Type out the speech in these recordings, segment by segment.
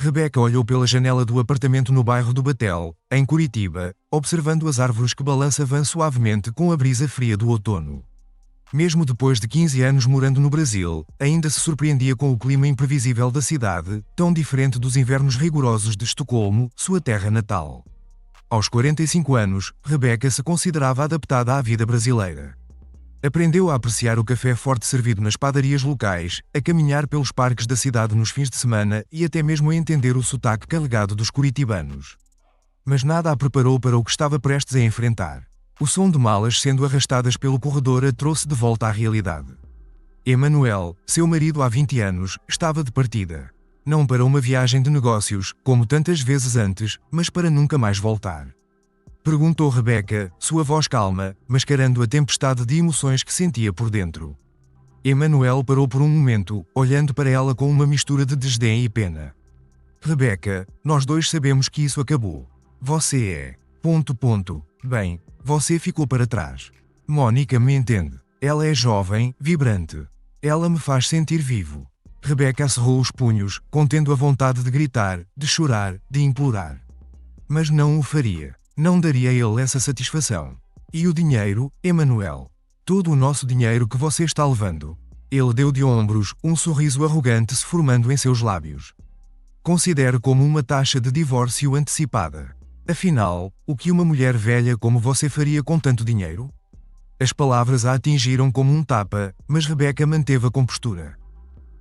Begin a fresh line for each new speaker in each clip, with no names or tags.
Rebeca olhou pela janela do apartamento no bairro do Batel, em Curitiba, observando as árvores que balançavam suavemente com a brisa fria do outono. Mesmo depois de 15 anos morando no Brasil, ainda se surpreendia com o clima imprevisível da cidade, tão diferente dos invernos rigorosos de Estocolmo, sua terra natal. Aos 45 anos, Rebeca se considerava adaptada à vida brasileira. Aprendeu a apreciar o café forte servido nas padarias locais, a caminhar pelos parques da cidade nos fins de semana e até mesmo a entender o sotaque carregado dos curitibanos. Mas nada a preparou para o que estava prestes a enfrentar. O som de malas sendo arrastadas pelo corredor a trouxe de volta à realidade. Emanuel, seu marido há 20 anos, estava de partida. Não para uma viagem de negócios, como tantas vezes antes, mas para nunca mais voltar. Perguntou Rebeca, sua voz calma, mascarando a tempestade de emoções que sentia por dentro. Emanuel parou por um momento, olhando para ela com uma mistura de desdém e pena. Rebeca, nós dois sabemos que isso acabou. Você é... Bem, você ficou para trás. Mônica me entende. Ela é jovem, vibrante. Ela me faz sentir vivo. Rebeca cerrou os punhos, contendo a vontade de gritar, de chorar, de implorar. Mas não o faria. Não daria a ele essa satisfação. E o dinheiro, Emanuel? Todo o nosso dinheiro que você está levando. Ele deu de ombros, um sorriso arrogante se formando em seus lábios. Considero como uma taxa de divórcio antecipada. Afinal, o que uma mulher velha como você faria com tanto dinheiro? As palavras a atingiram como um tapa, mas Rebeca manteve a compostura.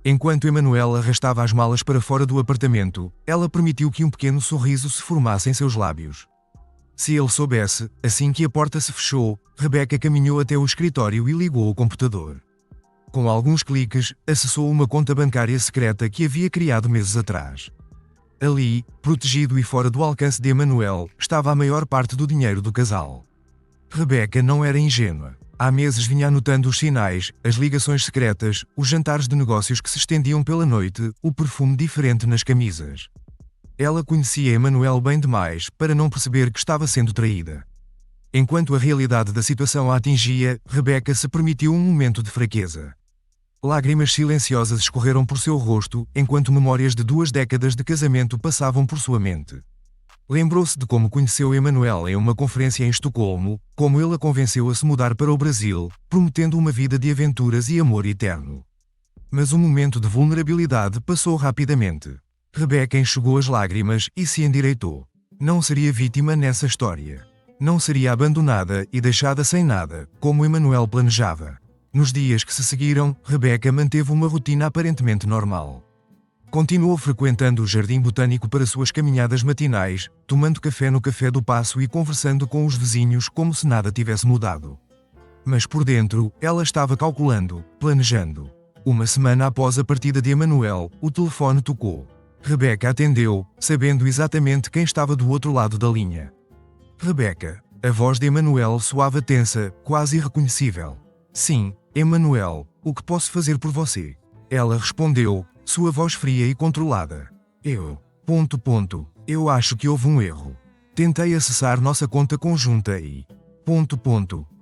Enquanto Emanuel arrastava as malas para fora do apartamento, ela permitiu que um pequeno sorriso se formasse em seus lábios. Se ele soubesse, assim que a porta se fechou, Rebeca caminhou até o escritório e ligou o computador. Com alguns cliques, acessou uma conta bancária secreta que havia criado meses atrás. Ali, protegido e fora do alcance de Emanuel, estava a maior parte do dinheiro do casal. Rebeca não era ingênua. Há meses vinha anotando os sinais, as ligações secretas, os jantares de negócios que se estendiam pela noite, o perfume diferente nas camisas. Ela conhecia Emanuel bem demais para não perceber que estava sendo traída. Enquanto a realidade da situação a atingia, Rebeca se permitiu um momento de fraqueza. Lágrimas silenciosas escorreram por seu rosto, enquanto memórias de 2 décadas de casamento passavam por sua mente. Lembrou-se de como conheceu Emanuel em uma conferência em Estocolmo, como ele a convenceu a se mudar para o Brasil, prometendo uma vida de aventuras e amor eterno. Mas o momento de vulnerabilidade passou rapidamente. Rebeca enxugou as lágrimas e se endireitou. Não seria vítima nessa história. Não seria abandonada e deixada sem nada, como Emanuel planejava. Nos dias que se seguiram, Rebeca manteve uma rotina aparentemente normal. Continuou frequentando o jardim botânico para suas caminhadas matinais, tomando café no Café do Paço e conversando com os vizinhos como se nada tivesse mudado. Mas por dentro, ela estava calculando, planejando. Uma semana após a partida de Emanuel, o telefone tocou. Rebeca atendeu, sabendo exatamente quem estava do outro lado da linha. Rebeca. A voz de Emanuel soava tensa, quase irreconhecível. Sim, Emanuel, o que posso fazer por você? Ela respondeu, sua voz fria e controlada. Eu acho que houve um erro. Tentei acessar nossa conta conjunta e...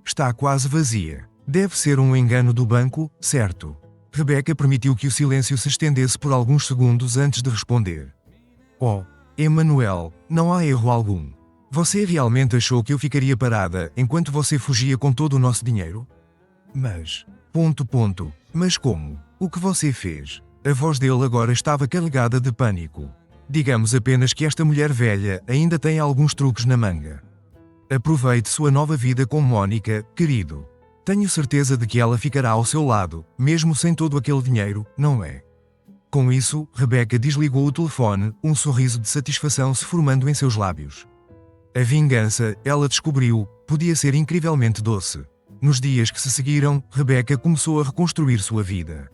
Está quase vazia. Deve ser um engano do banco, certo? Rebeca permitiu que o silêncio se estendesse por alguns segundos antes de responder. Oh, Emanuel, não há erro algum. Você realmente achou que eu ficaria parada enquanto você fugia com todo o nosso dinheiro? Mas... Mas como? O que você fez? A voz dele agora estava carregada de pânico. Digamos apenas que esta mulher velha ainda tem alguns truques na manga. Aproveite sua nova vida com Mônica, querido. Tenho certeza de que ela ficará ao seu lado, mesmo sem todo aquele dinheiro, não é? Com isso, Rebeca desligou o telefone, um sorriso de satisfação se formando em seus lábios. A vingança, ela descobriu, podia ser incrivelmente doce. Nos dias que se seguiram, Rebeca começou a reconstruir sua vida.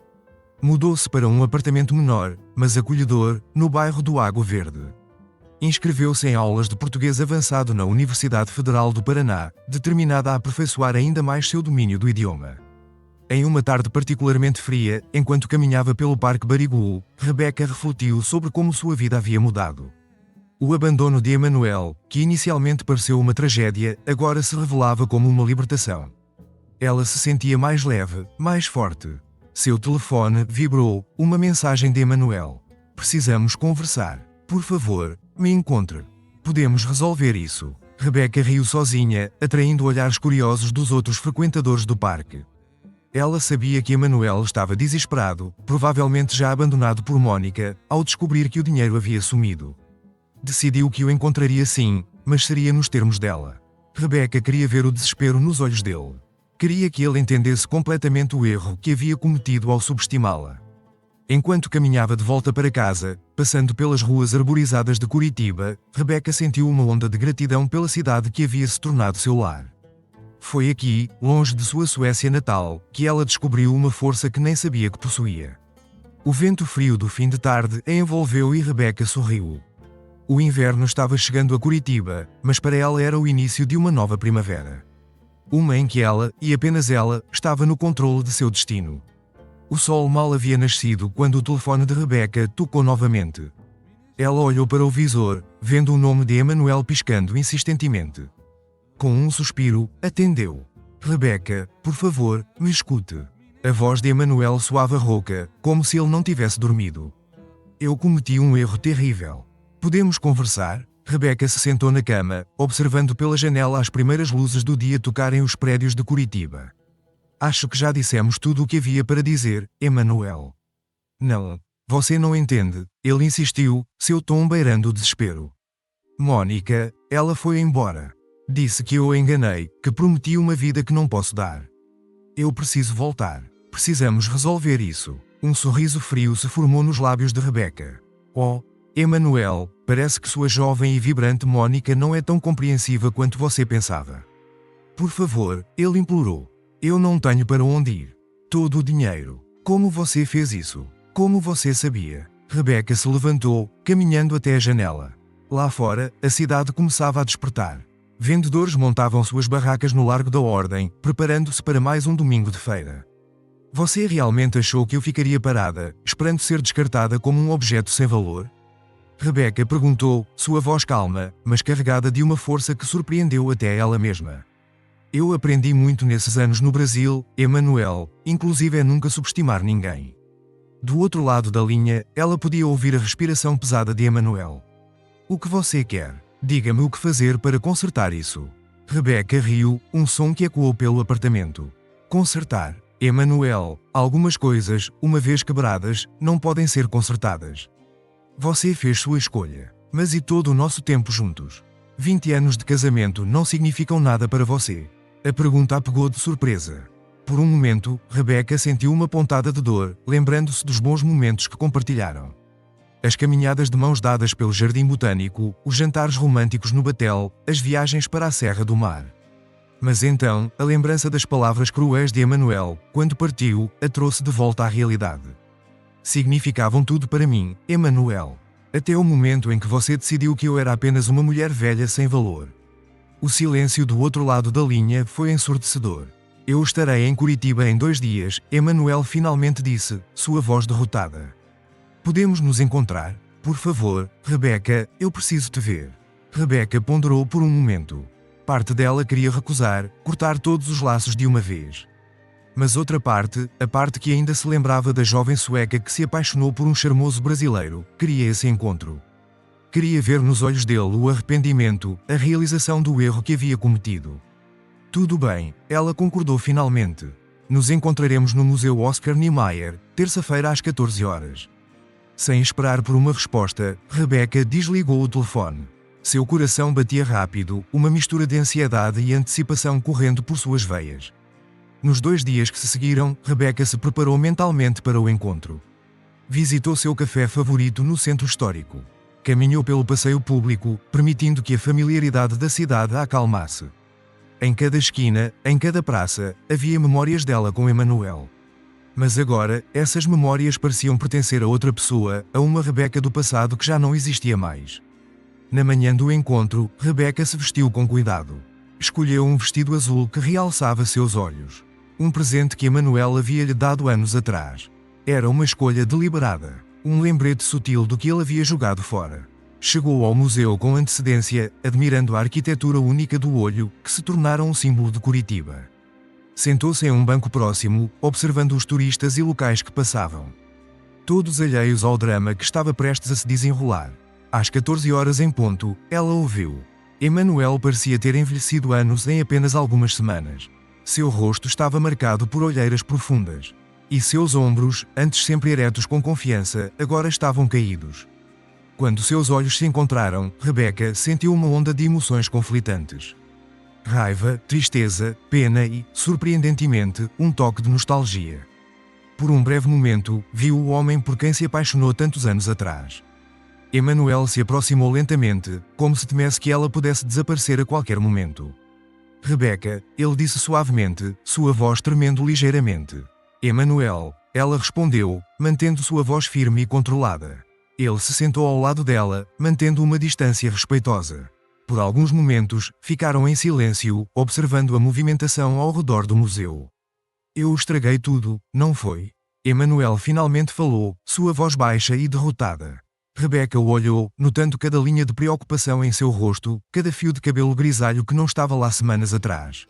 Mudou-se para um apartamento menor, mas acolhedor, no bairro do Água Verde. Inscreveu-se em aulas de português avançado na Universidade Federal do Paraná, determinada a aperfeiçoar ainda mais seu domínio do idioma. Em uma tarde particularmente fria, enquanto caminhava pelo Parque Barigui, Rebeca refletiu sobre como sua vida havia mudado. O abandono de Emanuel, que inicialmente pareceu uma tragédia, agora se revelava como uma libertação. Ela se sentia mais leve, mais forte. Seu telefone vibrou, uma mensagem de Emanuel. Precisamos conversar. Por favor, me encontre. Podemos resolver isso. Rebecca riu sozinha, atraindo olhares curiosos dos outros frequentadores do parque. Ela sabia que Emanuel estava desesperado, provavelmente já abandonado por Mónica, ao descobrir que o dinheiro havia sumido. Decidiu que o encontraria sim, mas seria nos termos dela. Rebecca queria ver o desespero nos olhos dele. Queria que ele entendesse completamente o erro que havia cometido ao subestimá-la. Enquanto caminhava de volta para casa, passando pelas ruas arborizadas de Curitiba, Rebecca sentiu uma onda de gratidão pela cidade que havia se tornado seu lar. Foi aqui, longe de sua Suécia natal, que ela descobriu uma força que nem sabia que possuía. O vento frio do fim de tarde a envolveu e Rebecca sorriu. O inverno estava chegando a Curitiba, mas para ela era o início de uma nova primavera. Uma em que ela, e apenas ela, estava no controle de seu destino. O sol mal havia nascido quando o telefone de Rebecca tocou novamente. Ela olhou para o visor, vendo o nome de Emanuel piscando insistentemente. Com um suspiro, atendeu. Rebecca, por favor, me escute. A voz de Emanuel soava rouca, como se ele não tivesse dormido. Eu cometi um erro terrível. Podemos conversar? Rebecca se sentou na cama, observando pela janela as primeiras luzes do dia tocarem os prédios de Curitiba. Acho que já dissemos tudo o que havia para dizer, Emanuel. Não. Você não entende, ele insistiu, seu tom beirando o desespero. Mónica, ela foi embora. Disse que eu a enganei, que prometi uma vida que não posso dar. Eu preciso voltar. Precisamos resolver isso. Um sorriso frio se formou nos lábios de Rebecca. Oh, Emanuel, parece que sua jovem e vibrante Mónica não é tão compreensiva quanto você pensava. Por favor, ele implorou. Eu não tenho para onde ir. Todo o dinheiro. Como você fez isso? Como você sabia? Rebecca se levantou, caminhando até a janela. Lá fora, a cidade começava a despertar. Vendedores montavam suas barracas no Largo da Ordem, preparando-se para mais um domingo de feira. Você realmente achou que eu ficaria parada, esperando ser descartada como um objeto sem valor? Rebecca perguntou, sua voz calma, mas carregada de uma força que surpreendeu até ela mesma. Eu aprendi muito nesses anos no Brasil, Emanuel, inclusive a nunca subestimar ninguém. Do outro lado da linha, ela podia ouvir a respiração pesada de Emanuel. O que você quer? Diga-me o que fazer para consertar isso. Rebecca riu, um som que ecoou pelo apartamento. Consertar. Emanuel, algumas coisas, uma vez quebradas, não podem ser consertadas. Você fez sua escolha. Mas e todo o nosso tempo juntos? 20 anos de casamento não significam nada para você. A pergunta a pegou de surpresa. Por um momento, Rebecca sentiu uma pontada de dor, lembrando-se dos bons momentos que compartilharam. As caminhadas de mãos dadas pelo jardim botânico, os jantares românticos no batel, as viagens para a Serra do Mar. Mas então, a lembrança das palavras cruéis de Emanuel, quando partiu, a trouxe de volta à realidade. Significavam tudo para mim, Emanuel. Até o momento em que você decidiu que eu era apenas uma mulher velha sem valor. O silêncio do outro lado da linha foi ensurdecedor. Eu estarei em Curitiba em 2 dias, Emanuel finalmente disse, sua voz derrotada. Podemos nos encontrar? Por favor, Rebecca, eu preciso te ver. Rebecca ponderou por um momento. Parte dela queria recusar, cortar todos os laços de uma vez. Mas outra parte, a parte que ainda se lembrava da jovem sueca que se apaixonou por um charmoso brasileiro, queria esse encontro. Queria ver nos olhos dele o arrependimento, a realização do erro que havia cometido. Tudo bem, ela concordou finalmente. Nos encontraremos no Museu Oscar Niemeyer, terça-feira às 14 horas. Sem esperar por uma resposta, Rebecca desligou o telefone. Seu coração batia rápido, uma mistura de ansiedade e antecipação correndo por suas veias. Nos 2 dias que se seguiram, Rebecca se preparou mentalmente para o encontro. Visitou seu café favorito no centro histórico. Caminhou pelo passeio público, permitindo que a familiaridade da cidade a acalmasse. Em cada esquina, em cada praça, havia memórias dela com Emanuel. Mas agora, essas memórias pareciam pertencer a outra pessoa, a uma Rebecca do passado que já não existia mais. Na manhã do encontro, Rebecca se vestiu com cuidado. Escolheu um vestido azul que realçava seus olhos. Um presente que Emanuel havia-lhe dado anos atrás. Era uma escolha deliberada. Um lembrete sutil do que ele havia jogado fora. Chegou ao museu com antecedência, admirando a arquitetura única do olho, que se tornara um símbolo de Curitiba. Sentou-se em um banco próximo, observando os turistas e locais que passavam. Todos alheios ao drama que estava prestes a se desenrolar. Às 14 horas em ponto, ela ouviu. Emanuel parecia ter envelhecido anos em apenas algumas semanas. Seu rosto estava marcado por olheiras profundas. E seus ombros, antes sempre eretos com confiança, agora estavam caídos. Quando seus olhos se encontraram, Rebecca sentiu uma onda de emoções conflitantes. Raiva, tristeza, pena e, surpreendentemente, um toque de nostalgia. Por um breve momento, viu o homem por quem se apaixonou tantos anos atrás. Emanuel se aproximou lentamente, como se temesse que ela pudesse desaparecer a qualquer momento. Rebecca, ele disse suavemente, sua voz tremendo ligeiramente. Emanuel, ela respondeu, mantendo sua voz firme e controlada. Ele se sentou ao lado dela, mantendo uma distância respeitosa. Por alguns momentos, ficaram em silêncio, observando a movimentação ao redor do museu. Eu estraguei tudo, não foi? Emanuel finalmente falou, sua voz baixa e derrotada. Rebecca o olhou, notando cada linha de preocupação em seu rosto, cada fio de cabelo grisalho que não estava lá semanas atrás.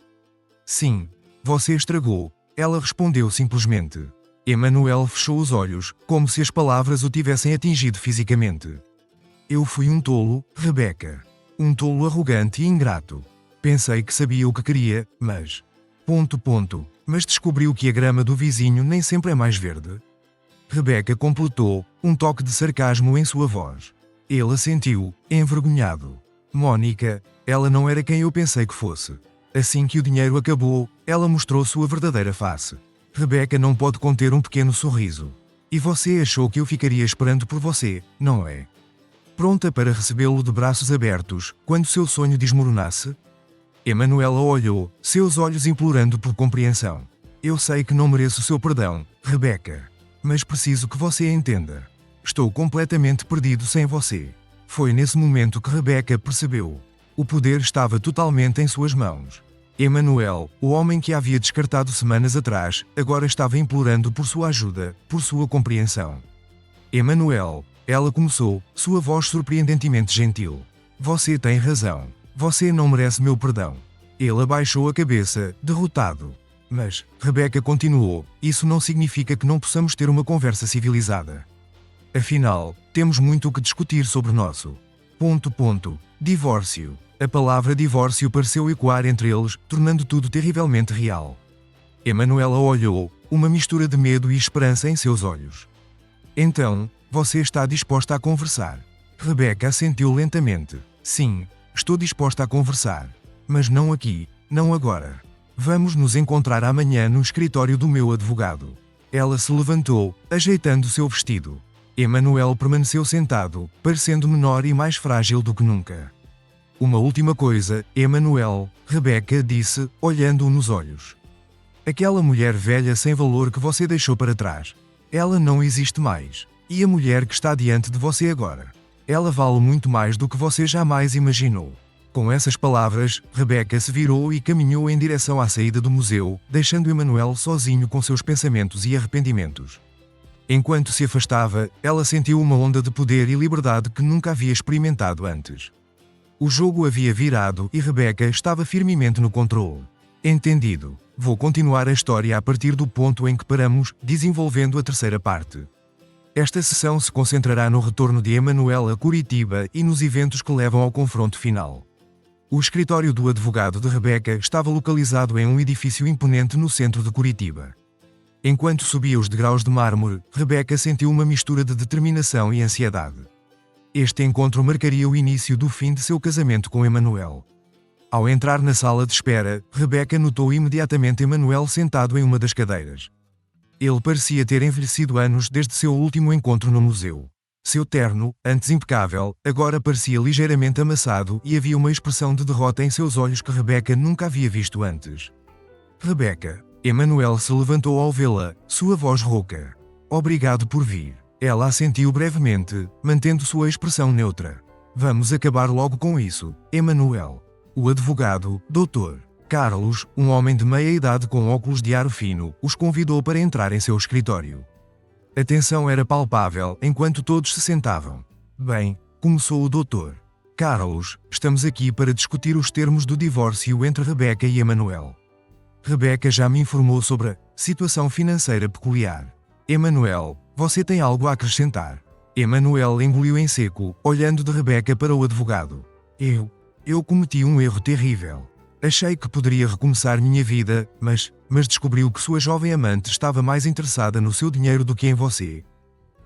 Sim, você estragou, ela respondeu simplesmente. Emanuel fechou os olhos, como se as palavras o tivessem atingido fisicamente. Eu fui um tolo, Rebecca. Um tolo arrogante e ingrato. Pensei que sabia o que queria, mas... Mas descobriu que a grama do vizinho nem sempre é mais verde. Rebecca completou, um toque de sarcasmo em sua voz. Ele assentiu, envergonhado. Mônica, ela não era quem eu pensei que fosse. Assim que o dinheiro acabou, ela mostrou sua verdadeira face. Rebecca não pode conter um pequeno sorriso. E você achou que eu ficaria esperando por você, não é? Pronta para recebê-lo de braços abertos, quando seu sonho desmoronasse? Emanuela olhou, seus olhos implorando por compreensão. Eu sei que não mereço seu perdão, Rebecca. Mas preciso que você entenda. Estou completamente perdido sem você. Foi nesse momento que Rebecca percebeu. O poder estava totalmente em suas mãos. Emanuel, o homem que a havia descartado semanas atrás, agora estava implorando por sua ajuda, por sua compreensão. Emanuel, ela começou, sua voz surpreendentemente gentil. Você tem razão. Você não merece meu perdão. Ele abaixou a cabeça, derrotado. Mas, Rebecca continuou, isso não significa que não possamos ter uma conversa civilizada. Afinal, temos muito o que discutir sobre nosso... Divórcio. A palavra divórcio pareceu ecoar entre eles, tornando tudo terrivelmente real. Emanuela olhou, uma mistura de medo e esperança em seus olhos. Então, você está disposta a conversar? Rebecca assentiu lentamente. Sim, estou disposta a conversar. Mas não aqui, não agora. Vamos nos encontrar amanhã no escritório do meu advogado. Ela se levantou, ajeitando seu vestido. Emanuel permaneceu sentado, parecendo menor e mais frágil do que nunca. Uma última coisa, Emanuel, Rebecca disse, olhando-o nos olhos. Aquela mulher velha sem valor que você deixou para trás. Ela não existe mais. E a mulher que está diante de você agora. Ela vale muito mais do que você jamais imaginou. Com essas palavras, Rebecca se virou e caminhou em direção à saída do museu, deixando Emanuel sozinho com seus pensamentos e arrependimentos. Enquanto se afastava, ela sentiu uma onda de poder e liberdade que nunca havia experimentado antes. O jogo havia virado e Rebecca estava firmemente no controle. Entendido. Vou continuar a história a partir do ponto em que paramos, desenvolvendo a terceira parte. Esta sessão se concentrará no retorno de Emanuel a Curitiba e nos eventos que levam ao confronto final. O escritório do advogado de Rebecca estava localizado em um edifício imponente no centro de Curitiba. Enquanto subia os degraus de mármore, Rebecca sentiu uma mistura de determinação e ansiedade. Este encontro marcaria o início do fim de seu casamento com Emanuel. Ao entrar na sala de espera, Rebecca notou imediatamente Emanuel sentado em uma das cadeiras. Ele parecia ter envelhecido anos desde seu último encontro no museu. Seu terno, antes impecável, agora parecia ligeiramente amassado e havia uma expressão de derrota em seus olhos que Rebecca nunca havia visto antes. Rebecca. Emanuel se levantou ao vê-la, sua voz rouca. Obrigado por vir. Ela assentiu brevemente, mantendo sua expressão neutra. Vamos acabar logo com isso, Emanuel. O advogado, Dr. Carlos, um homem de meia idade com óculos de aro fino, os convidou para entrar em seu escritório. A tensão era palpável enquanto todos se sentavam. Bem, começou o Dr. Carlos, estamos aqui para discutir os termos do divórcio entre Rebecca e Emanuel. Rebecca já me informou sobre a situação financeira peculiar. Emanuel, você tem algo a acrescentar? Emanuel engoliu em seco, olhando de Rebecca para o advogado. Eu cometi um erro terrível. Achei que poderia recomeçar minha vida, mas descobriu que sua jovem amante estava mais interessada no seu dinheiro do que em você.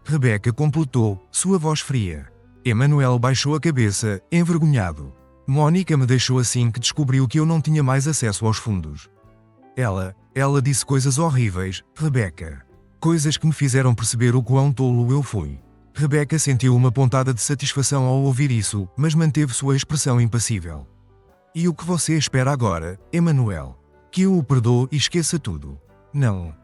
Rebecca completou, sua voz fria. Emanuel baixou a cabeça, envergonhado. Mônica me deixou assim que descobriu que eu não tinha mais acesso aos fundos. Ela disse coisas horríveis, Rebecca. Coisas que me fizeram perceber o quão tolo eu fui. Rebecca sentiu uma pontada de satisfação ao ouvir isso, mas manteve sua expressão impassível. E o que você espera agora, Emanuel? Que eu o perdoe e esqueça tudo? Não.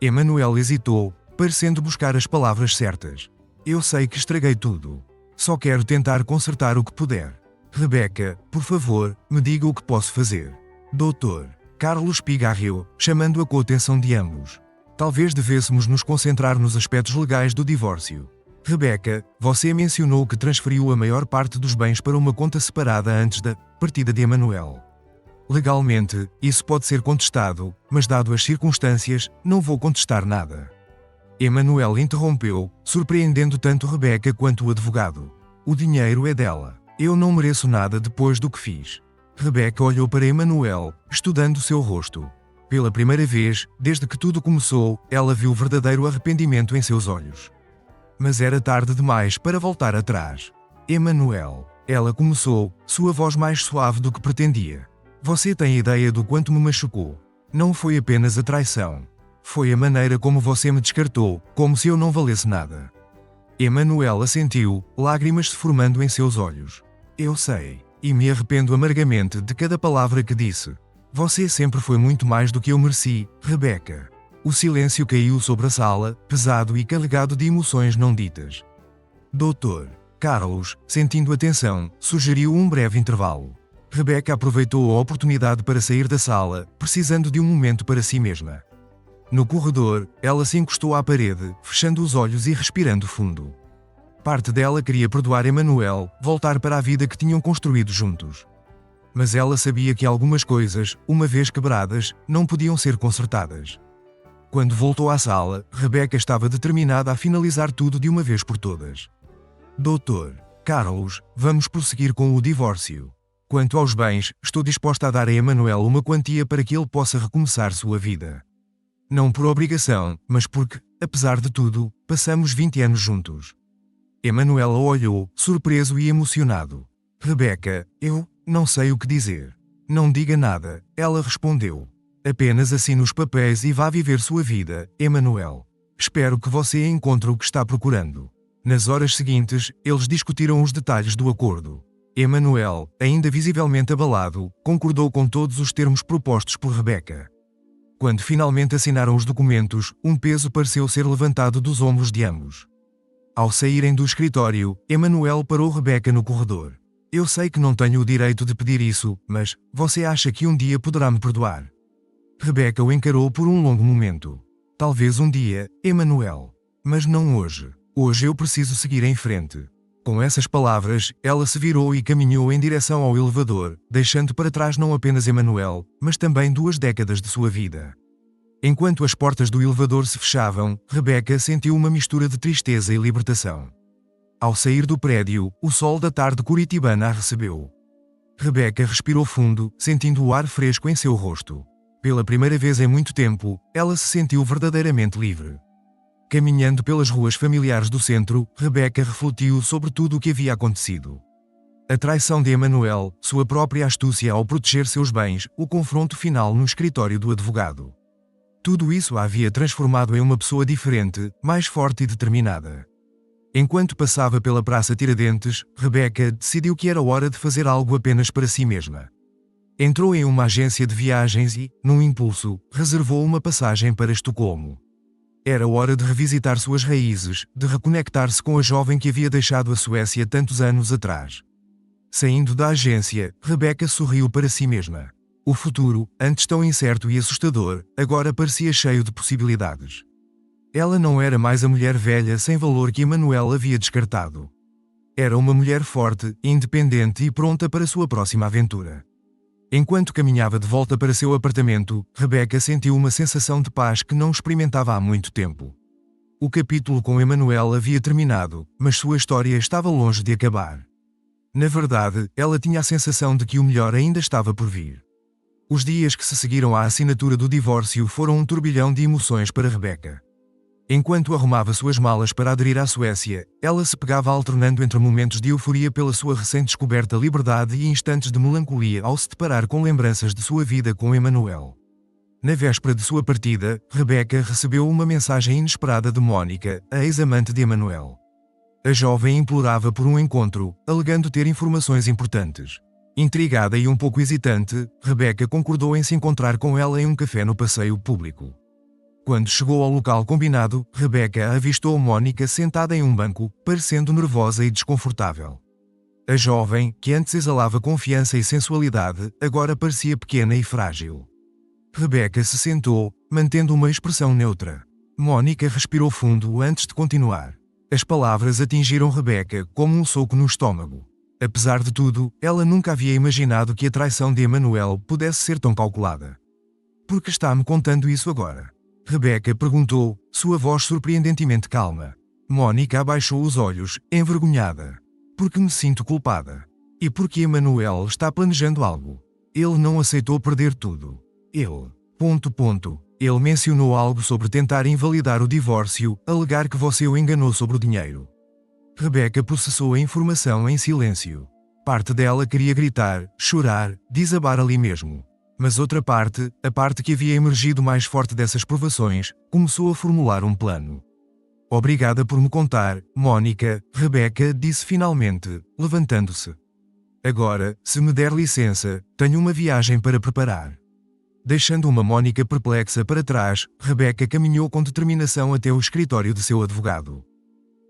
Emanuel hesitou, parecendo buscar as palavras certas. Eu sei que estraguei tudo. Só quero tentar consertar o que puder. Rebecca, por favor, me diga o que posso fazer. Doutor Carlos pigarreou, chamando a coatenção de ambos. Talvez devêssemos nos concentrar nos aspectos legais do divórcio. Rebecca, você mencionou que transferiu a maior parte dos bens para uma conta separada antes da partida de Emanuel. Legalmente, isso pode ser contestado, mas dado as circunstâncias, não vou contestar nada. Emanuel interrompeu, surpreendendo tanto Rebecca quanto o advogado. O dinheiro é dela. Eu não mereço nada depois do que fiz. Rebecca olhou para Emanuel, estudando seu rosto. Pela primeira vez, desde que tudo começou, ela viu verdadeiro arrependimento em seus olhos. Mas era tarde demais para voltar atrás. Emanuel, ela começou, sua voz mais suave do que pretendia. Você tem ideia do quanto me machucou. Não foi apenas a traição. Foi a maneira como você me descartou, como se eu não valesse nada. Emanuel assentiu, lágrimas se formando em seus olhos. Eu sei, e me arrependo amargamente de cada palavra que disse. Você sempre foi muito mais do que eu mereci, Rebecca. O silêncio caiu sobre a sala, pesado e carregado de emoções não ditas. Doutor Carlos, sentindo a tensão, sugeriu um breve intervalo. Rebecca aproveitou a oportunidade para sair da sala, precisando de um momento para si mesma. No corredor, ela se encostou à parede, fechando os olhos e respirando fundo. Parte dela queria perdoar Emanuel, voltar para a vida que tinham construído juntos. Mas ela sabia que algumas coisas, uma vez quebradas, não podiam ser consertadas. Quando voltou à sala, Rebecca estava determinada a finalizar tudo de uma vez por todas. Doutor Carlos, vamos prosseguir com o divórcio. Quanto aos bens, estou disposta a dar a Emanuel uma quantia para que ele possa recomeçar sua vida. Não por obrigação, mas porque, apesar de tudo, passamos 20 anos juntos. Emanuel a olhou, surpreso e emocionado. Rebecca, eu não sei o que dizer. Não diga nada, ela respondeu. Apenas assine os papéis e vá viver sua vida, Emanuel. Espero que você encontre o que está procurando. Nas horas seguintes, eles discutiram os detalhes do acordo. Emanuel, ainda visivelmente abalado, concordou com todos os termos propostos por Rebecca. Quando finalmente assinaram os documentos, um peso pareceu ser levantado dos ombros de ambos. Ao saírem do escritório, Emanuel parou Rebecca no corredor. Eu sei que não tenho o direito de pedir isso, mas você acha que um dia poderá me perdoar? Rebecca o encarou por um longo momento. Talvez um dia, Emanuel. Mas não hoje. Hoje eu preciso seguir em frente. Com essas palavras, ela se virou e caminhou em direção ao elevador, deixando para trás não apenas Emanuel, mas também 2 décadas de sua vida. Enquanto as portas do elevador se fechavam, Rebecca sentiu uma mistura de tristeza e libertação. Ao sair do prédio, o sol da tarde curitibana a recebeu. Rebecca respirou fundo, sentindo o ar fresco em seu rosto. Pela primeira vez em muito tempo, ela se sentiu verdadeiramente livre. Caminhando pelas ruas familiares do centro, Rebecca refletiu sobre tudo o que havia acontecido. A traição de Emanuel, sua própria astúcia ao proteger seus bens, o confronto final no escritório do advogado. Tudo isso a havia transformado em uma pessoa diferente, mais forte e determinada. Enquanto passava pela Praça Tiradentes, Rebecca decidiu que era hora de fazer algo apenas para si mesma. Entrou em uma agência de viagens e, num impulso, reservou uma passagem para Estocolmo. Era hora de revisitar suas raízes, de reconectar-se com a jovem que havia deixado a Suécia tantos anos atrás. Saindo da agência, Rebecca sorriu para si mesma. O futuro, antes tão incerto e assustador, agora parecia cheio de possibilidades. Ela não era mais a mulher velha sem valor que Emanuel havia descartado. Era uma mulher forte, independente e pronta para sua próxima aventura. Enquanto caminhava de volta para seu apartamento, Rebecca sentiu uma sensação de paz que não experimentava há muito tempo. O capítulo com Emanuel havia terminado, mas sua história estava longe de acabar. Na verdade, ela tinha a sensação de que o melhor ainda estava por vir. Os dias que se seguiram à assinatura do divórcio foram um turbilhão de emoções para Rebecca. Enquanto arrumava suas malas para aderir à Suécia, ela se pegava alternando entre momentos de euforia pela sua recém-descoberta liberdade e instantes de melancolia ao se deparar com lembranças de sua vida com Emanuel. Na véspera de sua partida, Rebecca recebeu uma mensagem inesperada de Mónica, a ex-amante de Emanuel. A jovem implorava por um encontro, alegando ter informações importantes. Intrigada e um pouco hesitante, Rebecca concordou em se encontrar com ela em um café no passeio público. Quando chegou ao local combinado, Rebecca avistou Mónica sentada em um banco, parecendo nervosa e desconfortável. A jovem, que antes exalava confiança e sensualidade, agora parecia pequena e frágil. Rebecca se sentou, mantendo uma expressão neutra. Mónica respirou fundo antes de continuar. As palavras atingiram Rebecca como um soco no estômago. Apesar de tudo, ela nunca havia imaginado que a traição de Emanuel pudesse ser tão calculada. Por que está me contando isso agora? Rebecca perguntou, sua voz surpreendentemente calma. Mónica abaixou os olhos, envergonhada. Porque me sinto culpada. E porque Emanuel está planejando algo. Ele não aceitou perder tudo. Ele mencionou algo sobre tentar invalidar o divórcio, alegar que você o enganou sobre o dinheiro. Rebecca processou a informação em silêncio. Parte dela queria gritar, chorar, desabar ali mesmo. Mas outra parte, a parte que havia emergido mais forte dessas provações, começou a formular um plano. Obrigada por me contar, Mónica, Rebecca disse finalmente, levantando-se. Agora, se me der licença, tenho uma viagem para preparar. Deixando uma Mónica perplexa para trás, Rebecca caminhou com determinação até o escritório de seu advogado.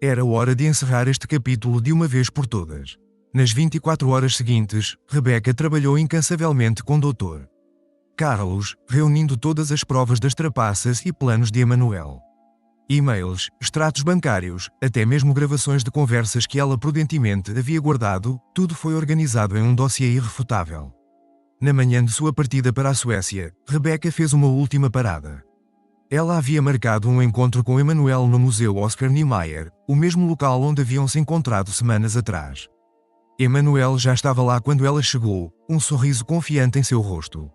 Era hora de encerrar este capítulo de uma vez por todas. Nas 24 horas seguintes, Rebecca trabalhou incansavelmente com Dr. Carlos, reunindo todas as provas das trapaças e planos de Emanuel. E-mails, extratos bancários, até mesmo gravações de conversas que ela prudentemente havia guardado, tudo foi organizado em um dossiê irrefutável. Na manhã de sua partida para a Suécia, Rebecca fez uma última parada. Ela havia marcado um encontro com Emanuel no Museu Oscar Niemeyer, o mesmo local onde haviam se encontrado semanas atrás. Emanuel já estava lá quando ela chegou, um sorriso confiante em seu rosto.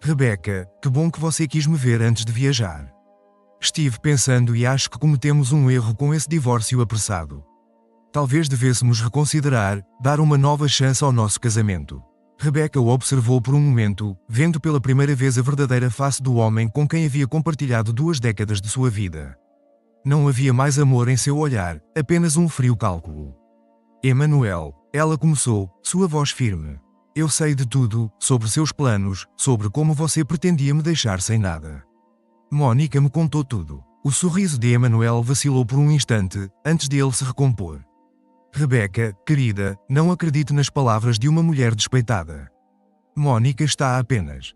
Rebecca, que bom que você quis me ver antes de viajar. Estive pensando e acho que cometemos um erro com esse divórcio apressado. Talvez devêssemos reconsiderar, dar uma nova chance ao nosso casamento. Rebecca o observou por um momento, vendo pela primeira vez a verdadeira face do homem com quem havia compartilhado 2 décadas de sua vida. Não havia mais amor em seu olhar, apenas um frio cálculo. Emanuel, ela começou, sua voz firme. Eu sei de tudo, sobre seus planos, sobre como você pretendia me deixar sem nada. Mónica me contou tudo. O sorriso de Emanuel vacilou por um instante, antes de ele se recompor. Rebecca, querida, não acredite nas palavras de uma mulher despeitada. Mónica está apenas.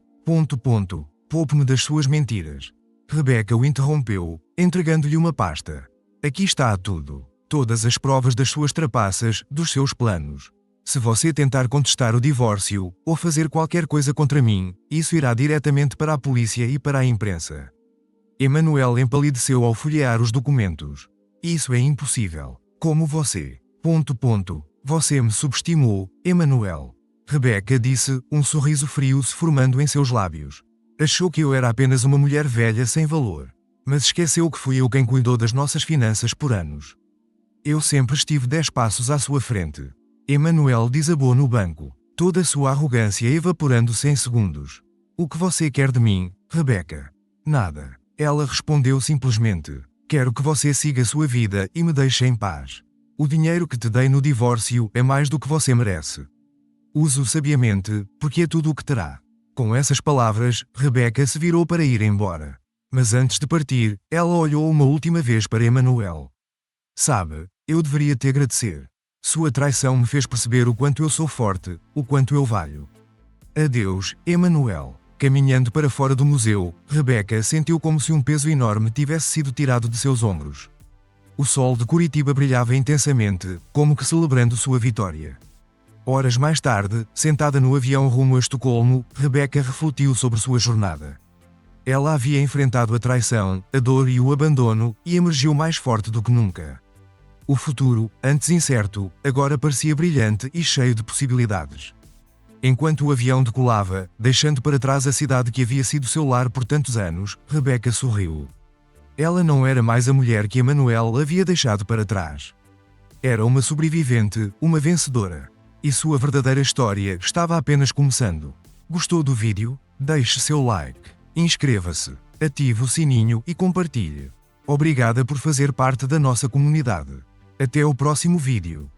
Poupe-me das suas mentiras. Rebecca o interrompeu, entregando-lhe uma pasta. Aqui está tudo. Todas as provas das suas trapaças, dos seus planos. Se você tentar contestar o divórcio, ou fazer qualquer coisa contra mim, isso irá diretamente para a polícia e para a imprensa. Emanuel empalideceu ao folhear os documentos. Isso é impossível. Como você. Você me subestimou, Emanuel. Rebecca disse, um sorriso frio se formando em seus lábios. Achou que eu era apenas uma mulher velha sem valor. Mas esqueceu que fui eu quem cuidou das nossas finanças por anos. Eu sempre estive 10 passos à sua frente. Emanuel desabou no banco, toda a sua arrogância evaporando-se em segundos. O que você quer de mim, Rebecca? Nada. Ela respondeu simplesmente. Quero que você siga sua vida e me deixe em paz. O dinheiro que te dei no divórcio é mais do que você merece. Use-o sabiamente, porque é tudo o que terá. Com essas palavras, Rebecca se virou para ir embora. Mas antes de partir, ela olhou uma última vez para Emanuel. Sabe, eu deveria te agradecer. Sua traição me fez perceber o quanto eu sou forte, o quanto eu valho. Adeus, Emanuel. Caminhando para fora do museu, Rebecca sentiu como se um peso enorme tivesse sido tirado de seus ombros. O sol de Curitiba brilhava intensamente, como que celebrando sua vitória. Horas mais tarde, sentada no avião rumo a Estocolmo, Rebecca refletiu sobre sua jornada. Ela havia enfrentado a traição, a dor e o abandono, e emergiu mais forte do que nunca. O futuro, antes incerto, agora parecia brilhante e cheio de possibilidades. Enquanto o avião decolava, deixando para trás a cidade que havia sido seu lar por tantos anos, Rebecca sorriu. Ela não era mais a mulher que Emanuel havia deixado para trás. Era uma sobrevivente, uma vencedora. E sua verdadeira história estava apenas começando. Gostou do vídeo? Deixe seu like. Inscreva-se, ative o sininho e compartilhe. Obrigada por fazer parte da nossa comunidade. Até o próximo vídeo.